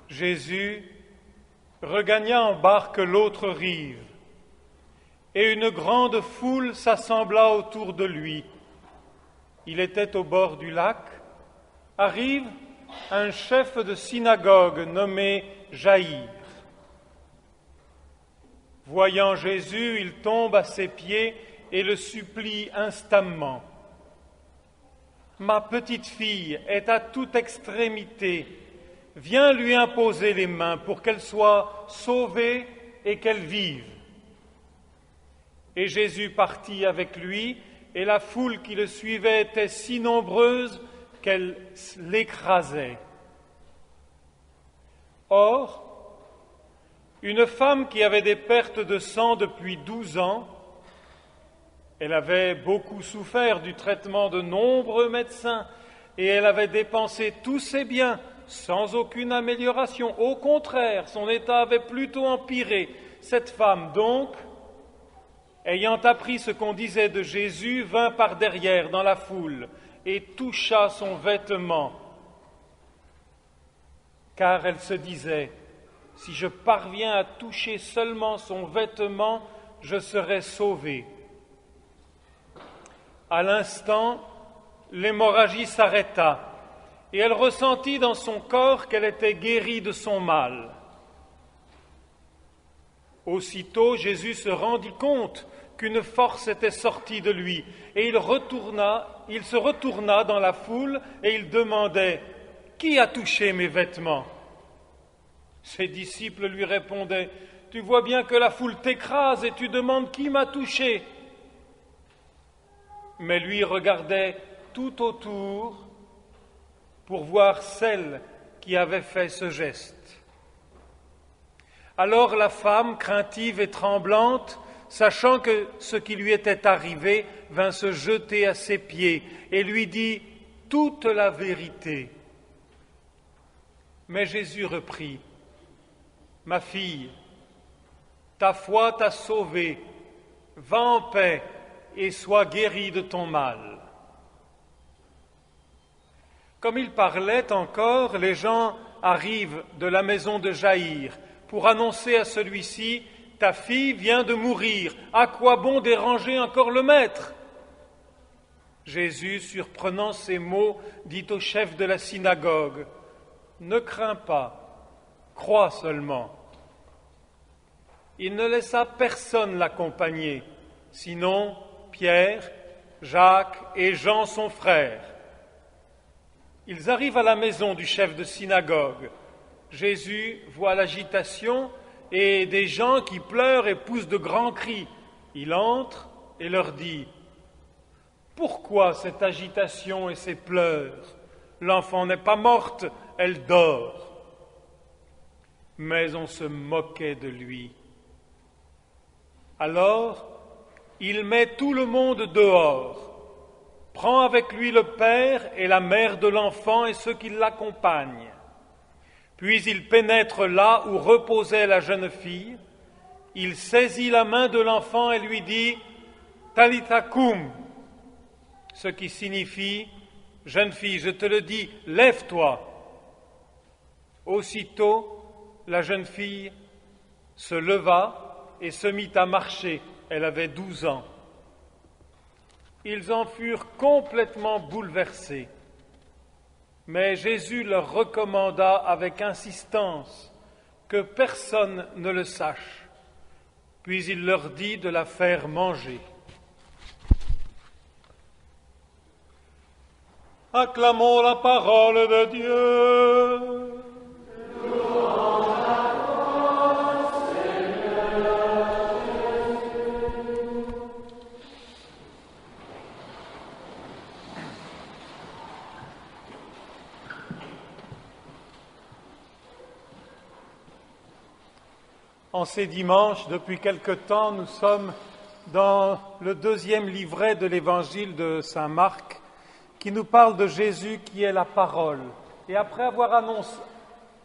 Jésus regagna en barque l'autre rive, et une grande foule s'assembla autour de lui. Il était au bord du lac. Arrive un chef de synagogue nommé Jaïr. Voyant Jésus, il tombe à ses pieds et le supplie instamment. « Ma petite fille est à toute extrémité. Viens lui imposer les mains pour qu'elle soit sauvée et qu'elle vive. » Et Jésus partit avec lui, et la foule qui le suivait était si nombreuse qu'elle l'écrasait. Or, une femme qui avait des pertes de sang depuis 12 ans, elle avait beaucoup souffert du traitement de nombreux médecins et elle avait dépensé tous ses biens sans aucune amélioration. Au contraire, son état avait plutôt empiré. Cette femme, donc, ayant appris ce qu'on disait de Jésus, vint par derrière dans la foule et toucha son vêtement, car elle se disait: « Si je parviens à toucher seulement son vêtement, je serai sauvée. » À l'instant, l'hémorragie s'arrêta et elle ressentit dans son corps qu'elle était guérie de son mal. Aussitôt, Jésus se rendit compte qu'une force était sortie de lui et il se retourna dans la foule et il demandait: « Qui a touché mes vêtements ?» Ses disciples lui répondaient: « Tu vois bien que la foule t'écrase et tu demandes qui m'a touché. » Mais lui regardait tout autour pour voir celle qui avait fait ce geste. Alors la femme, craintive et tremblante, sachant que ce qui lui était arrivé, vint se jeter à ses pieds et lui dit toute la vérité. Mais Jésus reprit: « Ma fille, ta foi t'a sauvée, va en paix et sois guérie de ton mal. » Comme il parlait encore, les gens arrivent de la maison de Jaïr pour annoncer à celui-ci: « Ta fille vient de mourir, à quoi bon déranger encore le maître ?» Jésus, surprenant ces mots, dit au chef de la synagogue: « Ne crains pas, crois seulement. » Il ne laissa personne l'accompagner, sinon Pierre, Jacques et Jean son frère. Ils arrivent à la maison du chef de synagogue. Jésus voit l'agitation et des gens qui pleurent et poussent de grands cris. Il entre et leur dit: « Pourquoi cette agitation et ces pleurs? L'enfant n'est pas morte, elle dort. » Mais on se moquait de lui. Alors, il met tout le monde dehors, prend avec lui le père et la mère de l'enfant et ceux qui l'accompagnent. Puis il pénètre là où reposait la jeune fille, il saisit la main de l'enfant et lui dit « Talitha koum », ce qui signifie « Jeune fille, je te le dis, lève-toi ». Aussitôt, la jeune fille se leva et se mit à marcher. Elle avait 12 ans. Ils en furent complètement bouleversés. Mais Jésus leur recommanda avec insistance que personne ne le sache. Puis il leur dit de la faire manger. Acclamons la parole de Dieu. En ces dimanches, depuis quelque temps, nous sommes dans le 2e livret de l'évangile de saint Marc, qui nous parle de Jésus qui est la parole. Et après avoir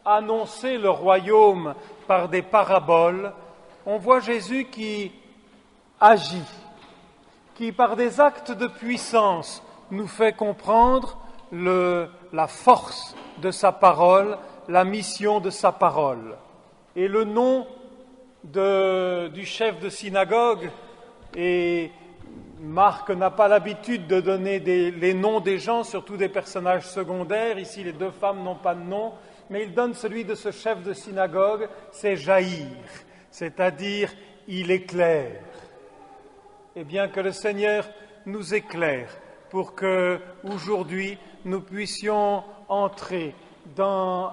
annoncé le royaume par des paraboles, on voit Jésus qui agit, qui par des actes de puissance nous fait comprendre la force de sa parole la mission de sa parole. Et le nom du chef de synagogue, et Marc n'a pas l'habitude de donner les noms des gens, surtout des personnages secondaires. Ici, les deux femmes n'ont pas de nom, mais il donne celui de ce chef de synagogue, c'est Jaïr, c'est-à-dire il éclaire. Eh bien, que le Seigneur nous éclaire pour que, aujourd'hui, nous puissions entrer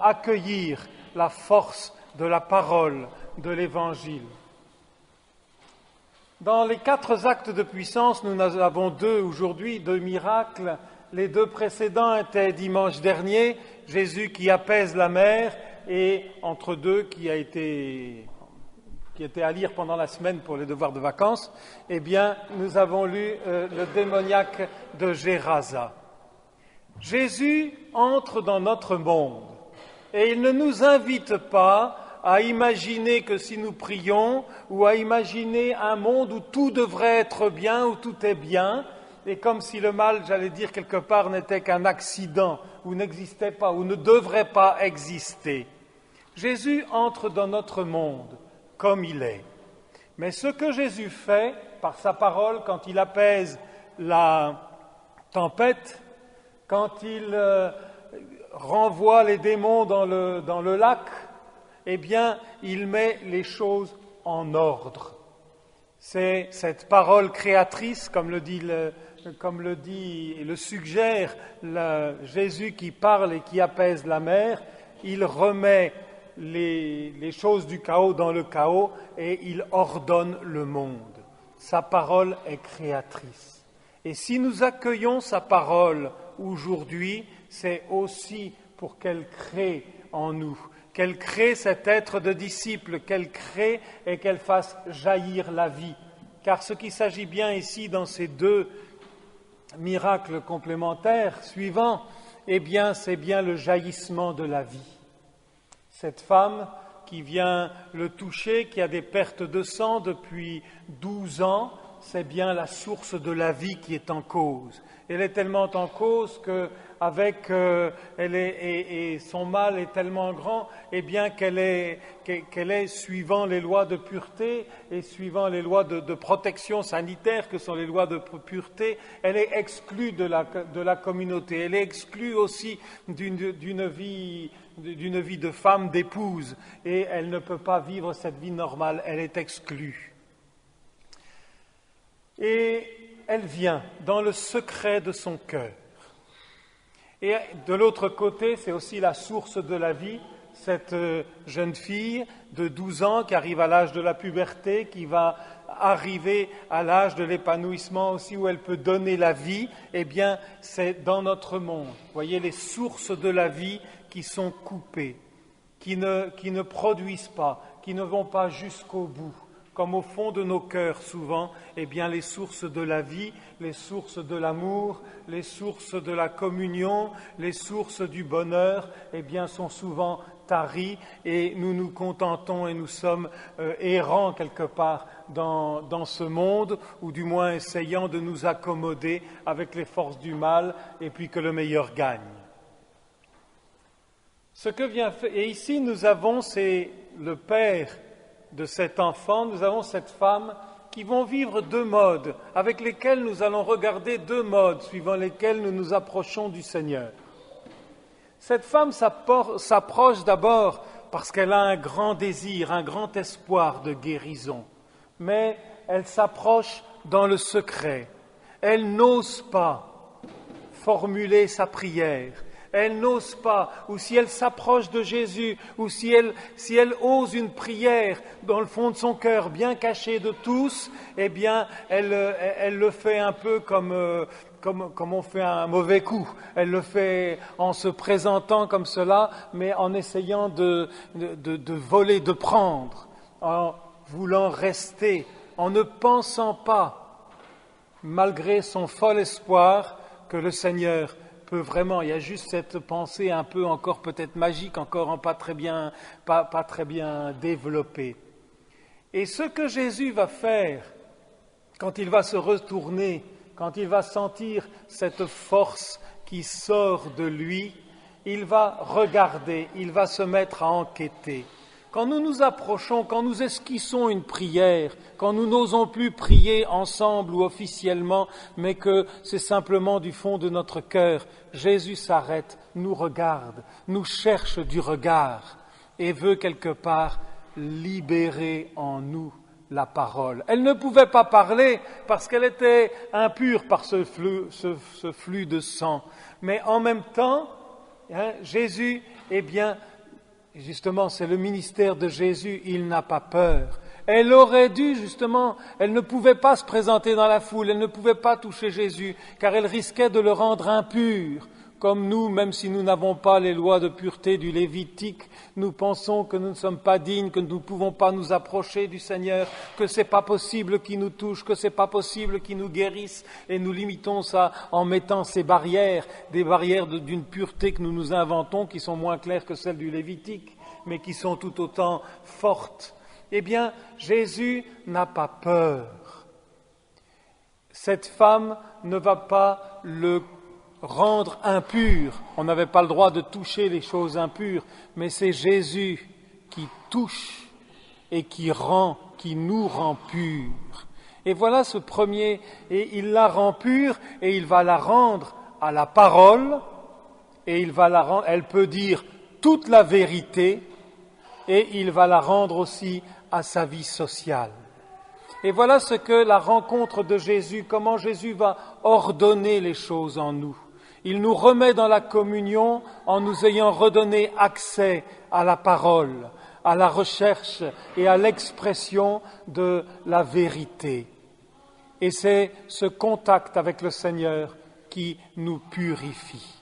accueillir la force de la parole de l'Évangile. Dans les 4 actes de puissance, nous en avons 2 aujourd'hui, 2 miracles. Les 2 précédents étaient dimanche dernier, Jésus qui apaise la mer, et entre 2 qui était à lire pendant la semaine pour les devoirs de vacances, eh bien, nous avons lu le démoniaque de Gérasa. Jésus entre dans notre monde et il ne nous invite pas à imaginer que si nous prions ou à imaginer un monde où tout devrait être bien, où tout est bien, et comme si le mal, j'allais dire quelque part, n'était qu'un accident, ou n'existait pas, ou ne devrait pas exister. Jésus entre dans notre monde comme il est. Mais ce que Jésus fait par sa parole, quand il apaise la tempête, quand il renvoie les démons dans le lac, eh bien, il met les choses en ordre. C'est cette parole créatrice, comme le dit et le suggère Jésus qui parle et qui apaise la mer. Il remet les choses du chaos dans le chaos et il ordonne le monde. Sa parole est créatrice. Et si nous accueillons sa parole aujourd'hui, c'est aussi pour qu'elle crée en nous, qu'elle crée cet être de disciple, qu'elle crée et qu'elle fasse jaillir la vie. Car ce qu'il s'agit bien ici dans ces 2 miracles complémentaires suivants, eh bien, c'est bien le jaillissement de la vie. Cette femme qui vient le toucher, qui a des pertes de sang depuis 12 ans, c'est bien la source de la vie qui est en cause. Elle est tellement en cause et son mal est tellement grand, eh bien qu'elle est suivant les lois de pureté et suivant les lois de protection sanitaire que sont les lois de pureté, elle est exclue de la communauté. Elle est exclue aussi d'une vie de femme, d'épouse, et elle ne peut pas vivre cette vie normale. Elle est exclue. Et elle vient dans le secret de son cœur. Et de l'autre côté, c'est aussi la source de la vie, cette jeune fille de 12 ans qui arrive à l'âge de la puberté, qui va arriver à l'âge de l'épanouissement aussi, où elle peut donner la vie. Eh bien, c'est dans notre monde. Vous voyez, les sources de la vie qui sont coupées, qui ne produisent pas, qui ne vont pas jusqu'au bout. Comme au fond de nos cœurs souvent, eh bien les sources de la vie, les sources de l'amour, les sources de la communion, les sources du bonheur, eh bien sont souvent taries et nous nous contentons et nous sommes errants quelque part dans ce monde, ou du moins essayant de nous accommoder avec les forces du mal et puis que le meilleur gagne. Et ici nous avons, c'est le père de cet enfant, nous avons cette femme qui vont vivre 2 modes, avec lesquels nous allons regarder 2 modes suivant lesquels nous nous approchons du Seigneur. Cette femme s'approche d'abord parce qu'elle a un grand désir, un grand espoir de guérison, mais elle s'approche dans le secret. Elle n'ose pas formuler sa prière. Elle n'ose pas, ou si elle s'approche de Jésus, ou si elle ose une prière dans le fond de son cœur, bien cachée de tous, eh bien, elle le fait un peu comme on fait un mauvais coup. Elle le fait en se présentant comme cela, mais en essayant de voler, de prendre, en voulant rester, en ne pensant pas, malgré son fol espoir, que le Seigneur peut vraiment, il y a juste cette pensée un peu encore peut-être magique, encore pas très bien développée. Et ce que Jésus va faire, quand il va se retourner, quand il va sentir cette force qui sort de lui, il va regarder, il va se mettre à enquêter. Quand nous nous approchons, quand nous esquissons une prière, quand nous n'osons plus prier ensemble ou officiellement, mais que c'est simplement du fond de notre cœur, Jésus s'arrête, nous regarde, nous cherche du regard et veut quelque part libérer en nous la parole. Elle ne pouvait pas parler parce qu'elle était impure par ce flux de sang. Mais en même temps, Jésus, justement, c'est le ministère de Jésus, il n'a pas peur. Elle aurait dû, justement, elle ne pouvait pas se présenter dans la foule, elle ne pouvait pas toucher Jésus, car elle risquait de le rendre impur. Comme nous, même si nous n'avons pas les lois de pureté du Lévitique, nous pensons que nous ne sommes pas dignes, que nous ne pouvons pas nous approcher du Seigneur, que c'est pas possible qu'il nous touche, que c'est pas possible qu'il nous guérisse, et nous limitons ça en mettant ces barrières, des barrières d'une pureté que nous nous inventons, qui sont moins claires que celles du Lévitique, mais qui sont tout autant fortes. Eh bien, Jésus n'a pas peur. Cette femme ne va pas le rendre impur. On n'avait pas le droit de toucher les choses impures, mais c'est Jésus qui touche et qui nous rend purs. Et voilà ce premier, et il la rend pure, et il va la rendre à la parole, et elle peut dire toute la vérité, et il va la rendre aussi à sa vie sociale. Et voilà ce que la rencontre de Jésus, comment Jésus va ordonner les choses en nous. Il nous remet dans la communion en nous ayant redonné accès à la parole, à la recherche et à l'expression de la vérité. Et c'est ce contact avec le Seigneur qui nous purifie.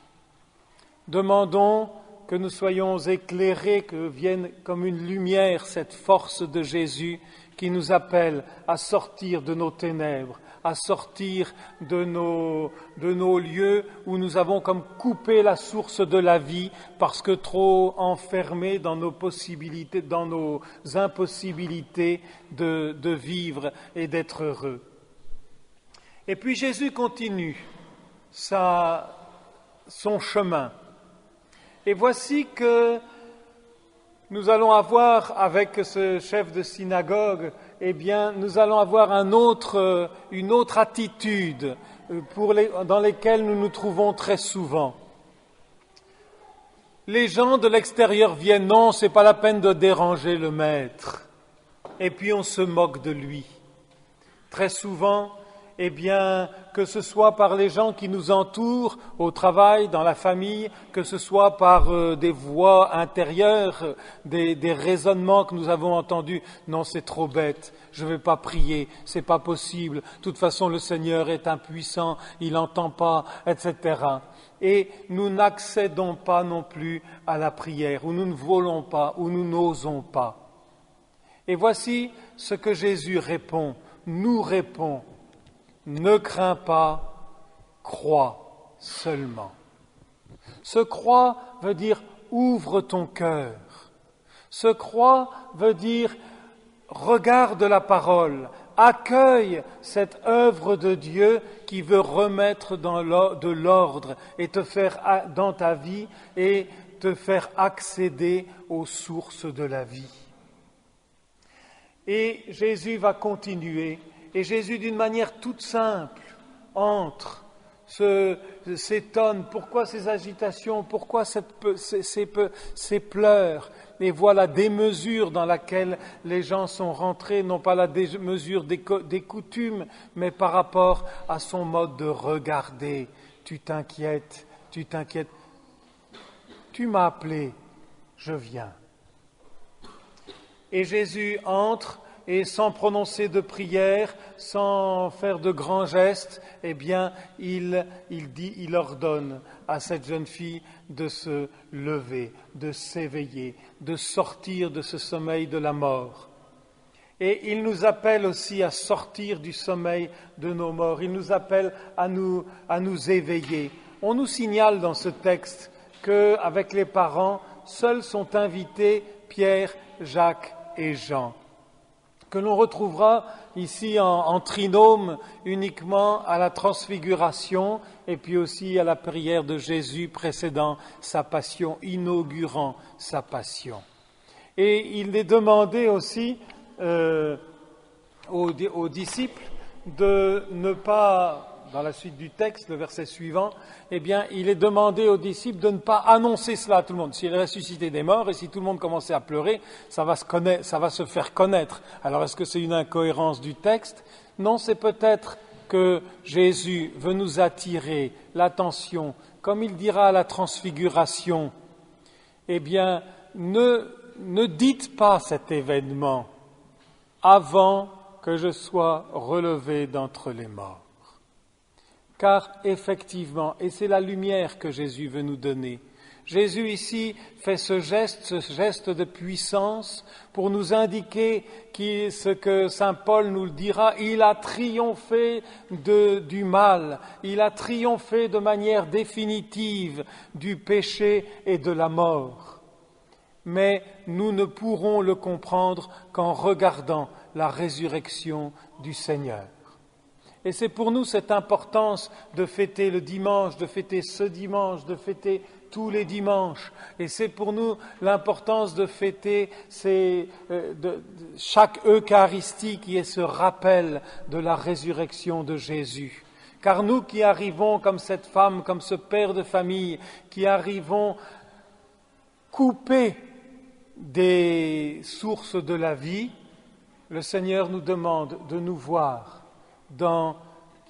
Demandons que nous soyons éclairés, que vienne comme une lumière cette force de Jésus qui nous appelle à sortir de nos ténèbres, à sortir de nos lieux où nous avons comme coupé la source de la vie parce que trop enfermés dans nos possibilités, dans nos impossibilités de vivre et d'être heureux. Et puis Jésus continue son chemin. Et voici que nous allons avoir, avec ce chef de synagogue, nous allons avoir une autre attitude dans lesquelles nous nous trouvons très souvent. Les gens de l'extérieur viennent, non, c'est pas la peine de déranger le maître. Et puis on se moque de lui. Très souvent, que ce soit par les gens qui nous entourent, au travail, dans la famille, que ce soit par des voix intérieures, des raisonnements que nous avons entendus. Non, c'est trop bête, je ne vais pas prier, c'est pas possible. De toute façon, le Seigneur est impuissant, il n'entend pas, etc. Et nous n'accédons pas non plus à la prière, ou nous ne voulons pas, ou nous n'osons pas. Et voici ce que Jésus nous répond. Ne crains pas, crois seulement. Ce crois veut dire ouvre ton cœur. Ce crois veut dire regarde la parole, accueille cette œuvre de Dieu qui veut remettre de l'ordre et te faire dans ta vie et te faire accéder aux sources de la vie. Et Jésus va continuer. Et Jésus, d'une manière toute simple, s'étonne, pourquoi ces agitations, pourquoi ces pleurs, et voit la démesure dans laquelle les gens sont rentrés, non pas la démesure des coutumes, mais par rapport à son mode de regarder. Tu t'inquiètes, tu m'as appelé, je viens. Et Jésus entre, et sans prononcer de prière, sans faire de grands gestes, il ordonne à cette jeune fille de se lever, de s'éveiller, de sortir de ce sommeil de la mort. Et il nous appelle aussi à sortir du sommeil de nos morts. Il nous appelle à nous éveiller. On nous signale dans ce texte qu'avec les parents, seuls sont invités Pierre, Jacques et Jean. que l'on retrouvera ici en trinôme uniquement à la transfiguration et puis aussi à la prière de Jésus précédant sa passion, inaugurant sa passion. Et il est demandé aussi aux disciples de ne pas, dans la suite du texte, le verset suivant, eh bien, il est demandé aux disciples de ne pas annoncer cela à tout le monde. S'il ressuscitait des morts et si tout le monde commençait à pleurer, ça va se faire connaître. Alors, est-ce que c'est une incohérence du texte? Non, c'est peut-être que Jésus veut nous attirer l'attention, comme il dira à la transfiguration. Eh bien, ne dites pas cet événement avant que je sois relevé d'entre les morts. Car effectivement, et c'est la lumière que Jésus veut nous donner, Jésus ici fait ce geste de puissance pour nous indiquer ce que saint Paul nous le dira, il a triomphé du mal, il a triomphé de manière définitive du péché et de la mort. Mais nous ne pourrons le comprendre qu'en regardant la résurrection du Seigneur. Et c'est pour nous cette importance de fêter le dimanche, de fêter ce dimanche, de fêter tous les dimanches. Et c'est pour nous l'importance de fêter chaque Eucharistie qui est ce rappel de la résurrection de Jésus. Car nous qui arrivons comme cette femme, comme ce père de famille, qui arrivons coupés des sources de la vie, le Seigneur nous demande de nous voir dans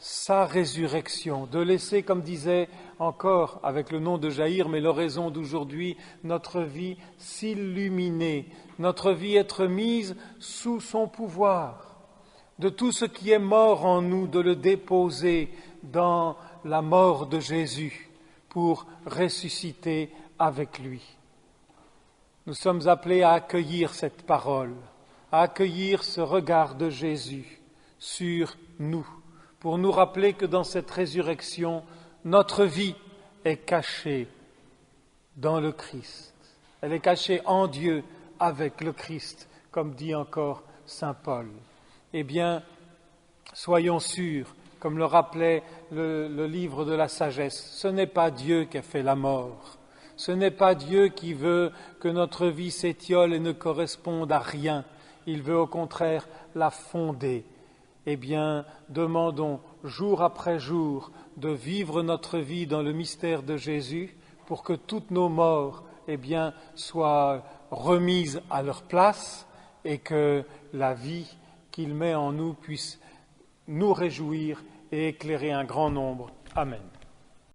sa résurrection, de laisser, comme disait encore avec le nom de Jaïr, mais l'oraison d'aujourd'hui, notre vie s'illuminer, notre vie être mise sous son pouvoir, de tout ce qui est mort en nous, de le déposer dans la mort de Jésus pour ressusciter avec lui. Nous sommes appelés à accueillir cette parole, à accueillir ce regard de Jésus sur nous, pour nous rappeler que dans cette résurrection, notre vie est cachée dans le Christ. Elle est cachée en Dieu avec le Christ, comme dit encore saint Paul. Eh bien, soyons sûrs, comme le rappelait le livre de la sagesse, ce n'est pas Dieu qui a fait la mort. Ce n'est pas Dieu qui veut que notre vie s'étiole et ne corresponde à rien. Il veut au contraire la fonder. Eh bien, demandons jour après jour de vivre notre vie dans le mystère de Jésus pour que toutes nos morts, eh bien, soient remises à leur place et que la vie qu'il met en nous puisse nous réjouir et éclairer un grand nombre. Amen.